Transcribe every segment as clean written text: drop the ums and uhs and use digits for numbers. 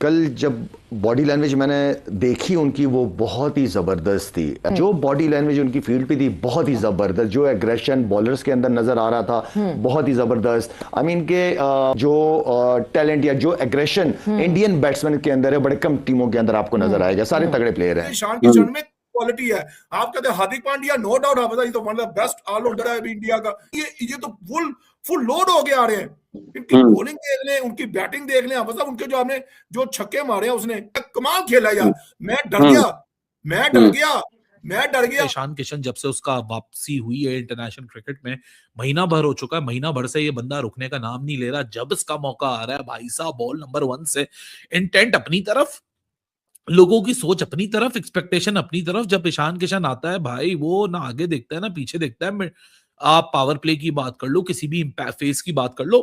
कल जब body language मैंने देखी उनकी, वो बहुत ही ज़बरदस्त थी। जो बॉडी लैंग्वेज उनकी फील्ड पे थी बहुत ही ज़बरदस्त, जो एग्रेशन बॉलर्स के अंदर नज़र आ रहा था बहुत ही ज़बरदस्त। आई मीन के जो टैलेंट या जो एग्रेशन इंडियन बैट्समैन के अंदर है, बड़े कम टीमों के अंदर आपको नजर आएगा। सारे तगड़े प्लेयर हैं। ईशान किशन में क्वालिटी है। आप कहते हैं हार्दिक पांड्या, नो डाउट आप ये तो one of the best allrounder है अभी इंडिया का। ये तो फुल फुल लोड हो गया आ रहे हैं। इनकी बॉलिंग देख लें, उनकी बैटिंग देख लें, मतलब उनके जो आपने जो छक्के मारे हैं, उसने कमाल खेला यार। मैं डर गया, मैं डर गया, मैं डर गया। ईशान किशन जब से उसका वापसी हुई है इंटरनेशनल क्रिकेट में, महीना भर हो चुका है, महीना भर से ये बंदा रुकने का नाम नहीं ले रहा। जब इसका मौका आ रहा है भाई साहब, बॉल नंबर 1 से इंटेंट अपनी तरफ, लोगों की सोच अपनी तरफ, एक्सपेक्टेशन अपनी तरफ। जब ईशान किशन आता है भाई, वो ना आगे देखता है ना पीछे देखता है। आप पावर प्ले की बात कर लो, किसी भी फेस की बात कर लो,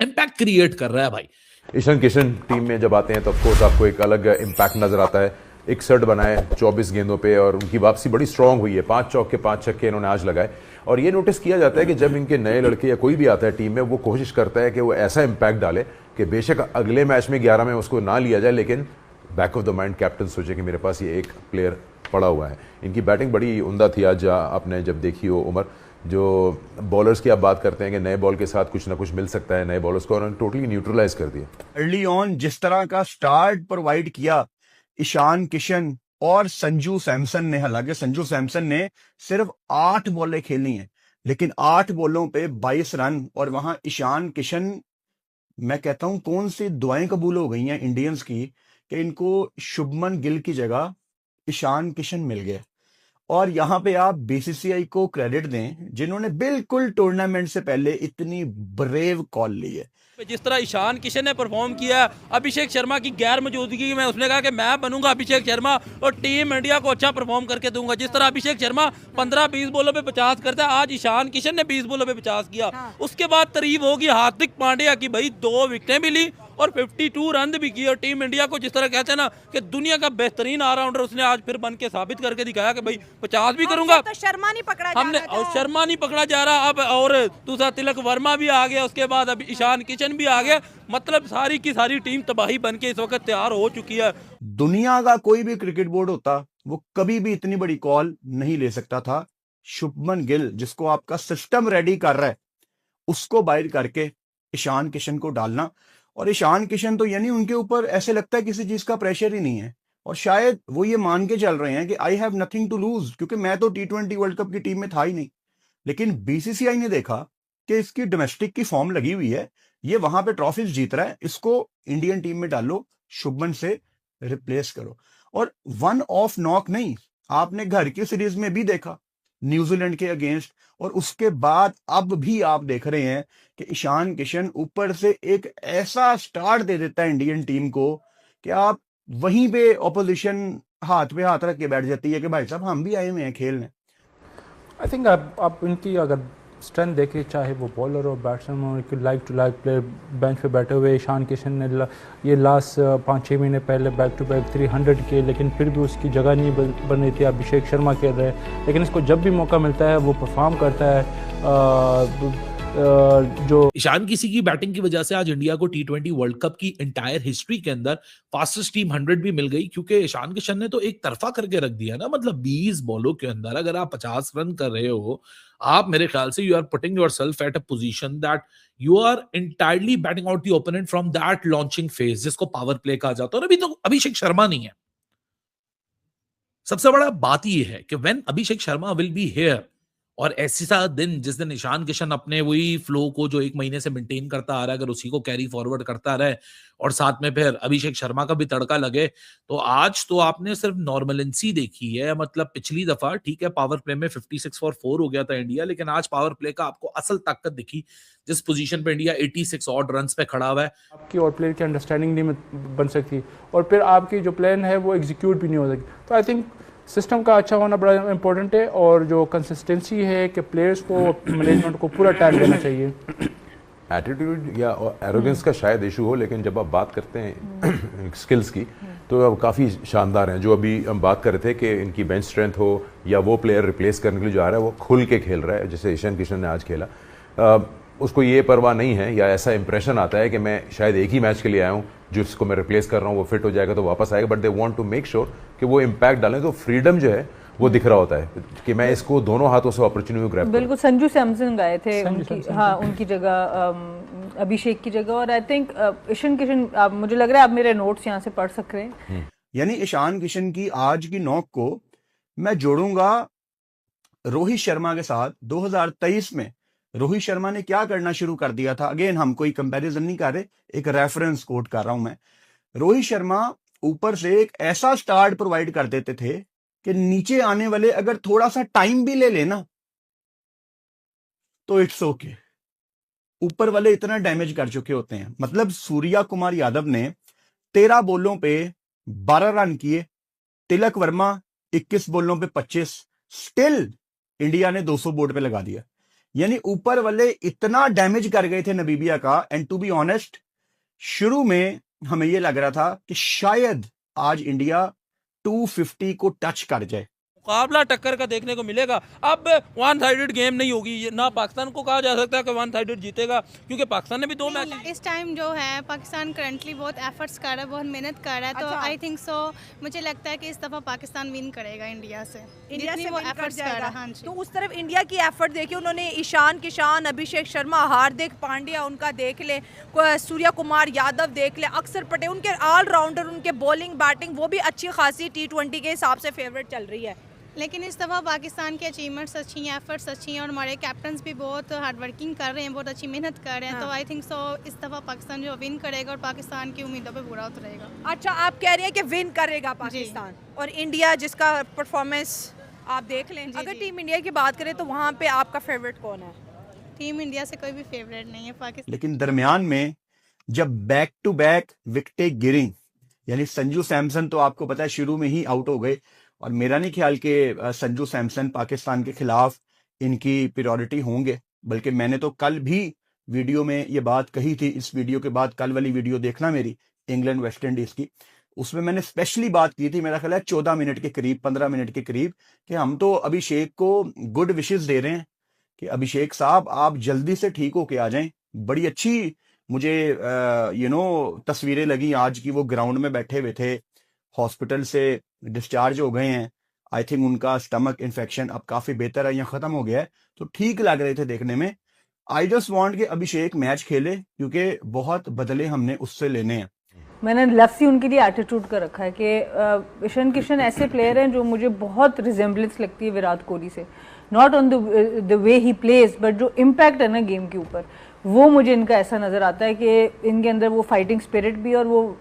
इम्पैक्ट क्रिएट कर रहा है भाई। ईशान किशन टीम में जब आते हैं तो ऑफकोर्स आपको एक अलग इम्पैक्ट नजर आता है। 61 बनाए 24 गेंदों पे और उनकी वापसी बड़ी स्ट्रांग हुई है। 5 चौके 5 छक्के इन्होंने आज लगाए। और ये नोटिस किया जाता है कि जब इनके नए लड़के या कोई भी आता है टीम में, वो कोशिश करता है कि वो ऐसा इम्पैक्ट डाले कि बेशक अगले मैच में 11 में उसको ना लिया जाए, लेकिन back of the mind captain सोचे कि मेरे पास ये एक प्लेयर पड़ा हुआ है। इनकी बैटिंग बड़ी उम्दा थी आज। आपने जब देखी हो उमर, जो बॉलर्स की आप बात करते हैं कि नए बॉल के साथ कुछ ना कुछ मिल सकता है नए बॉलर्स को, उन्होंने टोटली न्यूट्रलाइज कर दिया। अर्ली ऑन जिस तरह का स्टार्ट प्रोवाइड किया ईशान किशन और संजू सैमसन ने, हालांकि संजू सैमसन ने सिर्फ 8 बॉलें खेली हैं, लेकिन 8 बॉलों पे 22 रन। और वहां ईशान किशन, मैं कहता हूं कौन सी दुआएं कबूल हो गई हैं इंडियंस की कि इनको शुभमन गिल की जगह ईशान किशन मिल गया। और यहां पे आप बीसीसीआई को क्रेडिट दें, जिन्होंने बिल्कुल टूर्नामेंट से पहले इतनी ब्रेव कॉल ली है। जिस तरह ईशान किशन ने परफॉर्म किया, अभिषेक शर्मा की गैर मौजूदगी में उसने कहा कि मैं बनूंगा अभिषेक शर्मा और टीम इंडिया को अच्छा परफॉर्म करके दूंगा। जिस तरह अभिषेक शर्मा 15-20 बॉलों पे 50 करता है, आज ईशान किशन ने 20 बॉलों पे 50 किया। उसके बाद तारीफ होगी हार्दिक पांड्या की, भाई 2 विकेटें भी ली और 52 रन भी किए। और टीम इंडिया को जिस तरह कहते हैं ना कि दुनिया का बेहतरीन ऑलराउंडर, उसने आज फिर बन के साबित करके दिखाया कि भाई 50 भी करूंगा। तो शर्मा नहीं पकड़ा हमने, और शर्मा नहीं पकड़ा जा रहा अब, और दूसरा तिलक वर्मा भी आ गया, उसके बाद अभी ईशान किशन भी आ गया। मतलब सारी की सारी टीम तबाही बन के इस वक्त तैयार हो चुकी है। दुनिया का कोई भी क्रिकेट बोर्ड होता, वो कभी भी इतनी बड़ी कॉल नहीं ले सकता था। शुभमन गिल, जिसको आपका सिस्टम रेडी कर रहा है, उसको बाहर करके ईशान किशन को डालना। और ईशान किशन तो यानी उनके ऊपर ऐसे लगता है किसी चीज का प्रेशर ही नहीं है। और शायद वो ये मान के चल रहे हैं कि I have nothing to lose, क्योंकि मैं तो T20 वर्ल्ड कप की टीम में था ही नहीं। लेकिन बीसीसीआई ने देखा कि इसकी डोमेस्टिक की फॉर्म लगी हुई है, ये वहां पे ट्रॉफीज जीत रहा है, इसको इंडियन टीम में डालो, शुभमन से रिप्लेस करो। और वन ऑफ नॉक नहीं, आपने घर की सीरीज में भी देखा न्यूजीलैंड के अगेंस्ट, और उसके बाद अब भी आप देख रहे हैं कि ईशान किशन ऊपर से एक ऐसा स्टार्ट दे देता है इंडियन टीम को कि आप वहीं पे ऑपोजिशन हाथ पे हाथ रख के बैठ जाती है कि भाई साहब हम भी आए हुए हैं खेलने। आई थिंक आप उनकी अगर स्ट्रेंथ देखें, चाहे वो बॉलर और बैट्समैन हो, उनकी like to like player bench पे बैठे हुए। ईशान किशन ने ये लास्ट 5-6 महीने पहले बैक टू बैक 300 किए, लेकिन फिर भी उसकी जगह नहीं बन रही थी। अभिषेक शर्मा खेल रहे हैं, लेकिन इसको जब भी मौका मिलता है वो परफॉर्म करता है। जो ईशान किसी की बैटिंग की वजह से आज इंडिया को T20 वर्ल्ड कप की एंटायर हिस्ट्री के अंदर फास्टेस्ट टीम 100 भी मिल गई, क्योंकि ईशान किशन ने तो एक तरफा करके रख दिया ना। मतलब 20 बॉलों के अंदर अगर आप 50 रन कर रहे हो, आप मेरे ख्याल से you are putting yourself at a position that you are entirely batting out the opponent from that launching phase, जिसको पावर प्ले कहा जाता है। और अभी तो अभिषेक शर्मा नहीं है। सबसे बड़ा बात यह है कि when Abhishek Sharma will be here, और ऐसी सा दिन जिस दिन ईशान किशन अपने वही फ्लो को जो 1 महीने से मेंटेन करता आ रहा है, अगर उसी को कैरी फॉरवर्ड करता रहे और साथ में फिर अभिषेक शर्मा का भी तड़का लगे, तो आज तो आपने सिर्फ नॉर्मलेंसी देखी है। मतलब पिछली दफा ठीक है पावर प्ले में 56 फॉर 4 हो गया था इंडिया, लेकिन आज पावर प्ले का आपको असल ताकत दिखी, जिस पोजीशन पे इंडिया 86 ऑड रन पे खड़ा हुआ है। आपकी और प्लेयर की अंडरस्टैंडिंग नहीं बन सकती, और फिर आपकी जो प्लान है वो एग्जीक्यूट भी नहीं हो सकती। तो आई थिंक सिस्टम का अच्छा होना बड़ा इंपॉर्टेंट है, और जो कंसिस्टेंसी है कि प्लेयर्स को, मैनेजमेंट को पूरा टाइम देना चाहिए। एटीट्यूड या एरोगेंस का शायद इशू हो, लेकिन जब आप बात करते हैं स्किल्स की, तो अब काफ़ी शानदार हैं। जो अभी हम बात कर रहे थे कि इनकी बेंच स्ट्रेंथ हो या वो प्लेयर रिप्लेस करने के लिए जो आ रहा है वो खुल के खेल रहा है, जैसे ईशान किशन ने आज खेला। उसको ये परवाह नहीं है या ऐसा इंप्रेशन आता है कि मैं शायद एक ही मैच के लिए आया हूँ, जिसको मैं रिप्लेस कर रहा हूँ वो फिट हो जाएगा तो वापस आएगा, but they want to make sure कि वो इम्पैक्ट डालें। तो फ्रीडम जो है वो दिख रहा होता है कि मैं इसको दोनों हाथों से अपॉर्चुनिटी ग्रैब बिल्कुल। संजू सैमसन गए थे संजू उनकी, सैमसन, हाँ, उनकी जगह अभिषेक की जगह। और आई थिंक ईशान किशन, मुझे लग रहा है आप मेरे नोट्स यहाँ से पढ़ सक रहे हैं। यानी ईशान किशन की आज की नॉक को मैं जोड़ूंगा रोहित शर्मा के साथ। 2023 में रोहित शर्मा ने क्या करना शुरू कर दिया था। अगेन हम कोई कंपैरिजन नहीं कर रहे, एक रेफरेंस कोट कर रहा हूं मैं। रोहित शर्मा ऊपर से एक ऐसा स्टार्ट प्रोवाइड कर देते थे कि नीचे आने वाले अगर थोड़ा सा टाइम भी ले लेना तो इट्स ओके। ऊपर वाले इतना डैमेज कर चुके होते हैं। मतलब सूर्या कुमार यादव ने 13 बॉलों पे 12 रन किए, तिलक वर्मा 21 बॉलों पे 25, स्टिल इंडिया ने 200 बोर्ड पे लगा दिया। यानी ऊपर वाले इतना डैमेज कर गए थे नबीबिया का। एंड टू बी ऑनेस्ट, शुरू में हमें यह लग रहा था कि शायद आज इंडिया 250 को टच कर जाए। मुकाबला टक्कर का देखने को मिलेगा। अब वन साइडेड गेम नहीं होगी, ये ना पाकिस्तान को कहा जा सकता है कि वन साइडेड जीतेगा, क्योंकि पाकिस्तान ने भी 2 मैच। इस टाइम जो है पाकिस्तान करंटली बहुत एफर्ट्स कर रहा है, बहुत मेहनत कर रहा है। तो आई थिंक सो, मुझे लगता है कि इस दफ़ा पाकिस्तान विन करेगा इंडिया से। इंडिया से वो win कर एफर्ट्स कर जाएगा। रहा है। हाँ जी। तो उस तरफ इंडिया की एफर्ट देखिए, उन्होंने ईशान किशन, अभिषेक शर्मा, हार्दिक पांड्या उनका देख ले, सूर्या कुमार यादव देख ले, अक्षर पटेल, उनके ऑलराउंडर, उनके बॉलिंग बैटिंग वो भी अच्छी खासी T20 के हिसाब से फेवरेट चल रही है। लेकिन इस दफ़ा पाकिस्तान की अचीवमेंट्स अच्छी हैं, एफर्ट्स अच्छी हैं, और हमारे कैप्टन्स भी बहुत हार्ड वर्किंग कर रहे हैं, बहुत अच्छी मेहनत कर रहे हैं। हाँ। तो आई थिंक सो इस दफ़ा पाकिस्तान जो विन करेगा और पाकिस्तान की उम्मीदों पे पूरा उतरेगा। अच्छा, आप कह रही हैं कि विन करेगा पाकिस्तान, और इंडिया जिसका परफॉर्मेंस आप देख लें। जी, अगर जी। टीम इंडिया की बात करें तो वहाँ पे आपका फेवरेट कौन है? टीम इंडिया से कोई भी फेवरेट नहीं है पाकिस्तान। लेकिन दरमियान में जब बैक टू बैक विकेटें गिरी, यानी संजू सैमसन तो आपको पता है शुरू में ही आउट हो गए, और मेरा नहीं ख्याल कि संजू सैमसन पाकिस्तान के खिलाफ इनकी प्रायोरिटी होंगे। बल्कि मैंने तो कल भी वीडियो में ये बात कही थी। इस वीडियो के बाद कल वाली वीडियो देखना मेरी, इंग्लैंड वेस्ट इंडीज की, उसमें मैंने स्पेशली बात की थी, मेरा ख्याल है 14 मिनट के करीब, 15 मिनट के करीब, कि हम तो अभिषेक को गुड विशेस दे रहे हैं कि अभिषेक साहब आप जल्दी से ठीक होके आ जाएं। बड़ी अच्छी मुझे तस्वीरें लगी आज की। वो ग्राउंड में बैठे हुए थे, हॉस्पिटल से डिस्चार्ज हो गए हैं। आई थिंक उनका स्टमक इन्फेक्शन अब काफी बेहतर है या खत्म हो गया है, तो ठीक लग रहे थे देखने में। आई जस्ट वांट कि अभिषेक मैच खेले, क्योंकि बहुत बदले हमने उससे लेने हैं। मैंने लफ्सी उनके लिए एटीट्यूड कर रखा है कि ईशान किशन ऐसे प्लेयर हैं जो मुझे बहुत रिजेम्बलेंस लगती है विराट कोहली से। Not on the way he plays, but जो इम्पैक्ट है ना गेम के ऊपर, वो मुझे इनका ऐसा नज़र आता है कि इनके अंदर वो फाइटिंग स्पिरिट भी, और वो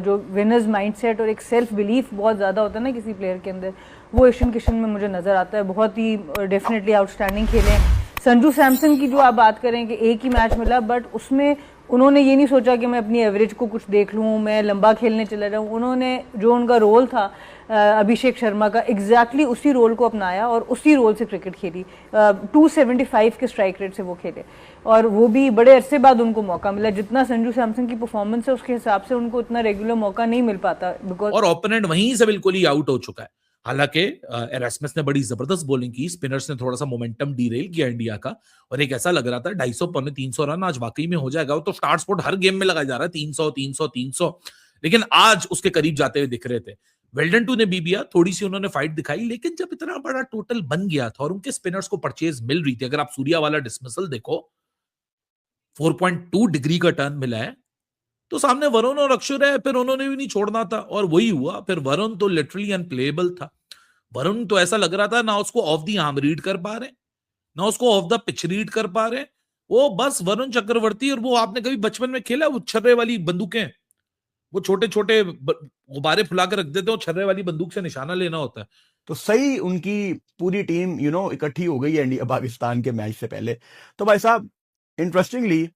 जो विनर्स माइंडसेट और एक सेल्फ बिलीफ बहुत ज़्यादा होता है ना किसी प्लेयर के अंदर, वो ईशान किशन में मुझे नज़र आता है। बहुत ही डेफिनेटली आउटस्टैंडिंग खेले। संजू सैमसन की जो आप बात करें कि एक ही मैच मिला, बट उसमें उन्होंने ये नहीं सोचा कि मैं अपनी एवरेज को कुछ देख लूँ, मैं लंबा खेलने चला जाऊँ। उन्होंने जो उनका रोल था अभिषेक शर्मा का, एग्जैक्टली उसी रोल को अपनाया और उसी रोल से क्रिकेट खेली। 275 के स्ट्राइक रेट से वो खेले, और वो भी बड़े अरसे बाद उनको मौका मिला। जितना संजू सैमसन की परफॉर्मेंस है उसके हिसाब से उनको इतना रेगुलर मौका नहीं मिल पाता, बिकॉज और ओपोनेंट वहीं से बिल्कुल ही आउट हो चुका है। हालांकि एरास्मस ने बड़ी जबरदस्त बॉलिंग की, स्पिनर्स ने थोड़ा सा मोमेंटम डीरेल किया इंडिया का, और एक ऐसा लग रहा था 250 पौने 300 रन आज वाकई में हो जाएगा। वो तो स्टार्ट स्पॉट हर गेम में लगाया जा रहा है 300 300 300, लेकिन आज उसके करीब जाते हुए दिख रहे थे। वेल्डन टू ने भी दिया, थोड़ी सी उन्होंने फाइट दिखाई, लेकिन जब इतना बड़ा टोटल बन गया था और उनके स्पिनर्स को परचेज मिल रही थी, अगर आप सूर्या वाला डिसमिसल देखो 4.2 डिग्री का टर्न मिला है, तो सामने वरुण और अक्षर है, फिर उन्होंने भी नहीं छोड़ना था, और वही हुआ। फिर वरुण तो लिटरली अनप्लेएबल था। वरुण तो ऐसा लग रहा था ना उसको ऑफ दी आर्म रीड कर पा रहे, ना उसको ऑफ द पिच रीड कर पा रहे। वो बस वरुण चक्रवर्ती, और वो आपने कभी बचपन में खेला वो छर्रे वाली बंदूकें, वो छोटे छोटे गुब्बारे फुला के रख देते हो, छर्रे वाली बंदूक से निशाना लेना होता है। तो सही उनकी पूरी टीम इकट्ठी हो गई है इंडिया पाकिस्तान के मैच से पहले। तो भाई साहब, इंटरेस्टिंगली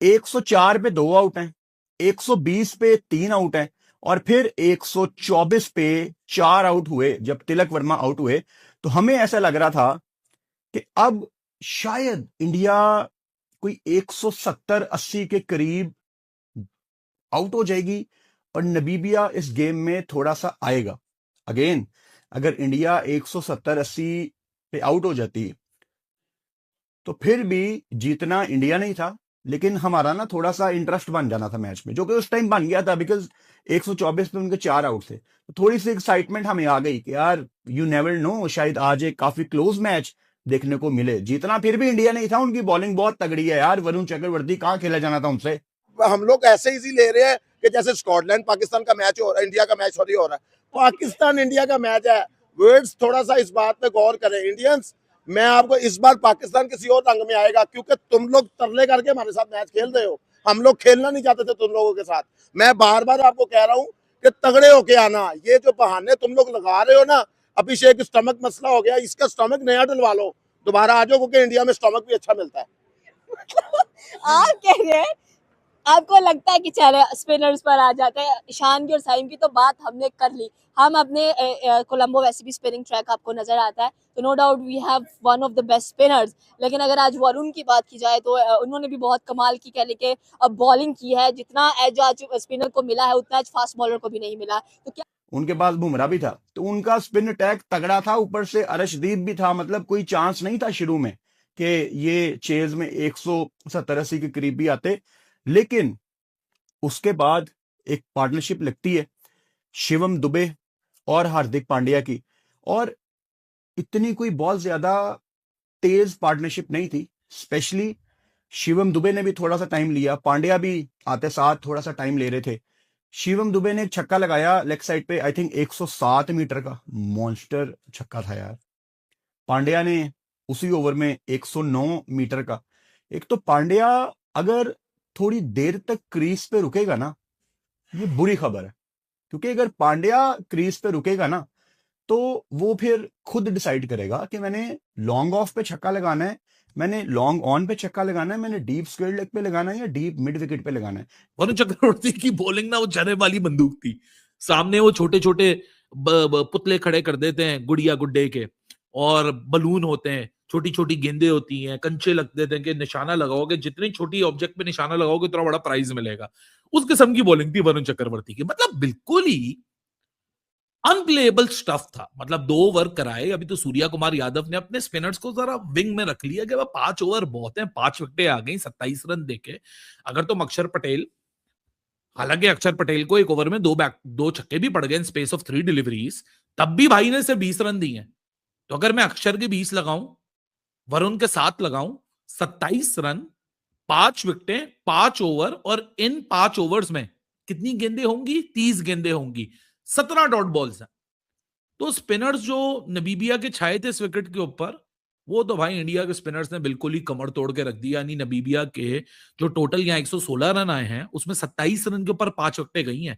104 पे 2 आउट हैं, 120 पे 3 आउट हैं, और फिर 124 पे 4 आउट हुए जब तिलक वर्मा आउट हुए। तो हमें ऐसा लग रहा था कि अब शायद इंडिया कोई 170-80 के करीब आउट हो जाएगी, और नबीबिया इस गेम में थोड़ा सा आएगा। अगेन, अगर इंडिया 170-80 पे आउट हो जाती तो फिर भी जीतना इंडिया नहीं था, लेकिन हमारा ना थोड़ा सा इंटरेस्ट बन जाना था मैच में, जो कि उस टाइम बन गया था, बिकॉज 124 पे उनके 4 आउट थे। तो थोड़ी सी एक्साइटमेंट हमें आ गई कि यार यू नेवर नो, शायद आज एक काफी क्लोज मैच देखने को मिले। जीतना फिर भी इंडिया नहीं था, उनकी बॉलिंग बहुत तगड़ी है यार। वरुण चक्रवर्ती, कहाँ खेला जाना था उनसे। हम लोग ऐसे इजी ले रहे हैं कि जैसे स्कॉटलैंड पाकिस्तान का मैच हो रहा है, इंडिया का मैच सॉरी हो रहा है, पाकिस्तान इंडिया का मैच है। वर्ड्स थोड़ा सा इस बात पे गौर करें इंडियंस। मैं आपको इस बार पाकिस्तान किसी और रंग में आएगा, क्योंकि तुम लोग तरले करके हमारे साथ मैच खेल रहे हो। हम लोग खेलना नहीं चाहते थे तुम लोगों के साथ। मैं बार बार आपको कह रहा हूँ कि तगड़े होके आना। ये जो बहाने तुम लोग लगा रहे हो ना, अभिषेक स्टमक मसला हो गया, इसका स्टमक नया डलवा लो, दोबारा आ जाओ, क्योंकि इंडिया में स्टमक भी अच्छा मिलता है। आप कह रहे हैं, आपको लगता है कि चले स्पिनर्स पर आ जाते हैं। ईशान की और साइम की तो बात हमने कर ली। हम अपने कोलंबो वैसे भी स्पिनिंग ट्रैक आपको नजर आता है, तो no doubt we have one of the best spinners. लेकिन अगर आज वरुण की बात की जाए तो उन्होंने भी बहुत कमाल की कह लेके बॉलिंग की है। जितना एज आज स्पिनर को मिला है उतना एज फास्ट बॉलर को भी नहीं मिला। तो क्या उनके पास बुमराह भी था, तो उनका स्पिन अटैक तगड़ा था, ऊपर से अर्शदीप भी था। मतलब कोई चांस नहीं था शुरू में कि ये चेज में 170-80 के करीब भी आते। लेकिन उसके बाद एक पार्टनरशिप लगती है शिवम दुबे और हार्दिक पांड्या की, और इतनी कोई बहुत ज्यादा तेज पार्टनरशिप नहीं थी। स्पेशली शिवम दुबे ने भी थोड़ा सा टाइम लिया, पांड्या भी आते साथ थोड़ा सा टाइम ले रहे थे। शिवम दुबे ने एक छक्का लगाया लेग साइड पे, आई थिंक 107 मीटर का मॉन्स्टर छक्का था यार। पांड्या ने उसी ओवर में 109 मीटर का। एक तो पांड्या अगर थोड़ी देर तक क्रीज पे रुकेगा ना, ये बुरी खबर है, क्योंकि अगर पांड्या क्रीज पे रुकेगा ना तो वो फिर खुद डिसाइड करेगा कि मैंने लॉन्ग ऑफ पे छक्का लगाना है, मैंने लॉन्ग ऑन पे छक्का लगाना है, मैंने डीप स्क्वायर लेग पे लगाना है या डीप मिड विकेट पे लगाना है। वरुण चक्रवर्ती की बॉलिंग ना वो चने वाली बंदूक थी। सामने वो छोटे छोटे पुतले खड़े कर देते हैं गुड़िया गुड्डे के, और बलून होते हैं, छोटी छोटी गेंदें होती हैं, कंचे लग देते हैं कि निशाना लगाओगे, जितनी छोटी ऑब्जेक्ट पे निशाना लगाओगे उतना बड़ा प्राइज मिलेगा। उस किस्म की बॉलिंग थी वरुण चक्रवर्ती की। मतलब बिल्कुल ही अनप्लेएबल स्टफ था। मतलब 2 ओवर कराए। अभी तो सूर्या कुमार यादव ने अपने स्पिनर्स को जरा विंग में रख लिया कि 5 ओवर बहुत हैं, 5 विकेटें आ गई, 27 रन देके। अगर तुम अक्षर पटेल, हालांकि अक्षर पटेल को एक ओवर में 2 छक्के भी पड़ गए इन स्पेस ऑफ 3 डिलीवरीज, तब भी भाई ने सिर्फ 20 रन दिए हैं। तो अगर मैं अक्षर के 20 लगाऊं, वरुण के 7 लगाऊं, 27 रन, 5 विकेटें, 5 ओवर, और इन 5 ओवर्स में कितनी गेंदें होंगी? 30 गेंदें होंगी, 17 डॉट बॉल्स हैं। तो स्पिनर्स जो नबीबिया के छाए थे इस विकेट के ऊपर, वो तो भाई इंडिया के स्पिनर्स ने बिल्कुल ही कमर तोड़ के रख दिया। यानी नबीबिया के जो टोटल यहाँ 116 रन आए हैं, उसमें 27 रन के ऊपर 5 विकेटें गई हैं।